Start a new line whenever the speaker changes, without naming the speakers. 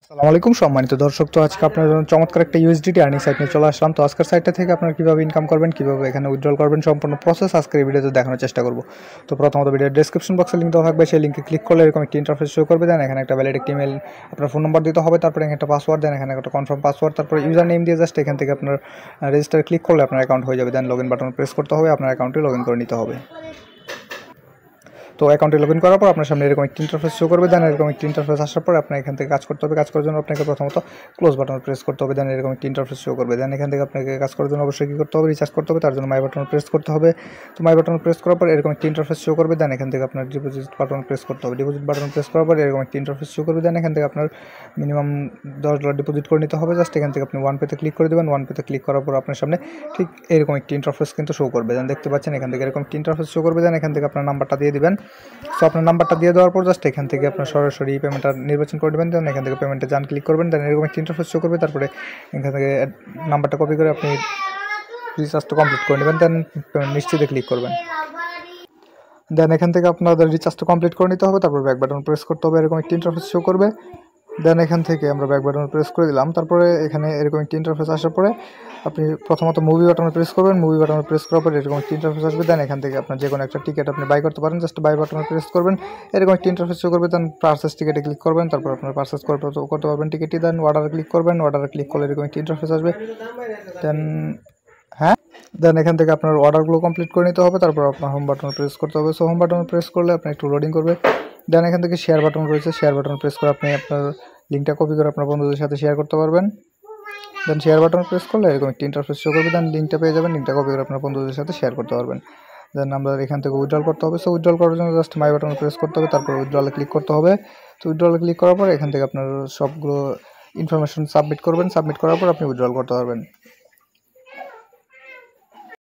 আসসালামু আলাইকুম সম্মানিত দর্শক। তো আজকে আপনার জন্য চমৎকার একটা ইউএসডিটি আর্নিং সাইট নিয়ে চলে আসলাম। তো আজকের সাইটটা থেকে আপনারা কীভাবে ইনকাম করবেন, কীভাবে এখানে উইথড্রল করবেন, সম্পূর্ণ প্রসেস আজকের এই ভিডিওতে দেখানোর চেষ্টা করব। তো প্রথমত ভিডিওর ডেসক্রিপশন বক্সে লিঙ্ক দেওয়া থাকবে, সেই লিঙ্কে ক্লিক করলে এরকম একটি ইন্টারফেস শো করবে। দেন এখানে একটা ভ্যালিড একটি ইমেল, আপনার ফোন নম্বর দিতে হবে, তারপরে এখানে একটা পাসওয়ার্ড, দেন এখানে একটা কনফার্ম পাসওয়ার্ড, তারপরে ইউজার নেম দিয়ে জাস্ট এখান থেকে আপনার রেজিস্টার ক্লিক করলে আপনার অ্যাকাউন্ট হয়ে যাবে। দেন লগ ইন বাটন প্রেস করতে হবে, আপনার অ্যাকাউন্টে লগ ইন করে নিতে হবে। তো অ্যাকাউন্টে লগ ইন করার পর আপনার সামনে এরকম একটি ইন্টারফেস শো করবে। দেন এরকম একটি ইন্টারফেস আসার পর আপনার এখান থেকে কাজ করতে হবে। কাজ করার জন্য আপনাকে প্রথমত ক্লোজ বাটন প্রেস করতে হবে। দেন এরকম একটি ইন্টারফেস শো করবে। দেন এখান থেকে আপনাকে কাজ করার জন্য অবশ্যই কী করতে হবে, রিচার্জ করতে হবে। তার জন্য মাই বাটন প্রেস করতে হবে। তো মাই বাটন প্রেস করার পর এরকম একটি ইন্টারফেস শো করবে। দেন এখান থেকে আপনার ডিপোজিট বাটন প্রেস করতে হবে। ডিপোজিট বাটন প্রেস করার পর এরকম একটি ইন্টারফেস শো করবে। দেন এখান থেকে আপনার মিনিমাম $10 ডিপোজিট করে নিতে হবে। জাস্ট এখান থেকে আপনি ওয়ান পেতে ক্লিক করে দেবেন। ওয়ান পেতে ক্লিক করার পর আপনার সামনে ঠিক এরকম একটি ইন্টারফেস কিন্তু শো করবে। দেন দেখতে পাচ্ছেন এখান থেকে এরকম একটি ইন্টারফেস শো করবে। দেন এখান থেকে আপনার নাম্বারটা দিয়ে দিবেন। সো আপনার নাম্বারটা দিয়ে দেওয়ার পর জাস্ট এখান থেকে আপনার সরাসরি পেমেন্টটা নির্বাচন করে দেবেন। দেন এখান থেকে পেমেন্টে যান ক্লিক করবেন। দেন এরকম একটা ইন্টারফেস শো করবে। তারপরে এখান থেকে নাম্বারটা কপি করে আপনি রিচার্জটা কমপ্লিট করে নেবেন। দেন পেমেন্ট নিশ্চিতে ক্লিক করবেন। দেন এখান থেকে আপনাদের রিচার্জটা কমপ্লিট করে নিতে হবে। তারপর ব্যাক বাটন প্রেস করতে হবে। এরকম একটা ইন্টারফেস শো করবে। দেন এখান থেকে আমরা ব্যাক বাটন প্রেস করে দিলাম। তারপরে এখানে এরকম একটি ইন্টারফেস আসার পরে আপনি প্রথমত মুভি বাটনে প্রেস করবেন। মুভি বাটনে প্রেস করার পরে এরকম একটি ইন্টারফেস আসবে। দেন এখান থেকে আপনার যে কোনো একটা টিকিট আপনি বাই করতে পারেন। জাস্ট বাই বাটনে প্রেস করবেন। এরকম একটি ইন্টারফেস শো করবে। দেন পারচেস টিকেটে ক্লিক করবেন। তারপর আপনার পারচেস করতে পারবেন টিকিটটি। দেন অর্ডারে ক্লিক করবেন। অর্ডারে ক্লিক করলে এরকম একটি ইন্টারফেস আসবে। দেন এখান থেকে আপনার অর্ডারগুলো কমপ্লিট করে নিতে হবে। তারপর আপনার হোম বাটন প্রেস করতে হবে। সো হোম বাটন প্রেস করলে আপনি একটু লোডিং করবে। দেন এখান থেকে শেয়ার বাটন রয়েছে, শেয়ার বাটন প্রেস করে আপনি আপনার লিঙ্কটা কপি করে আপনার বন্ধুদের সাথে শেয়ার করতে পারবেন। দেন শেয়ার বাটন প্রেস করলে এরকম একটি ইন্টারফেস শো করবে। দেন লিঙ্কটা পেয়ে যাবেন, লিঙ্কটা কপি করে আপনার বন্ধুদের সাথে শেয়ার করতে পারবেন। দেন আমরা এখান থেকে উইথড্রল করতে হবে। সো উইথড্রল করার জন্য জাস্ট মাই বাটন প্রেস করতে হবে। তারপর উইথড্রলে ক্লিক করতে হবে। তো উইথড্রলে ক্লিক করার পর এখান থেকে আপনার সবগুলো ইনফরমেশন সাবমিট করবেন। সাবমিট করার পর আপনি উইথড্রল করতে পারবেন।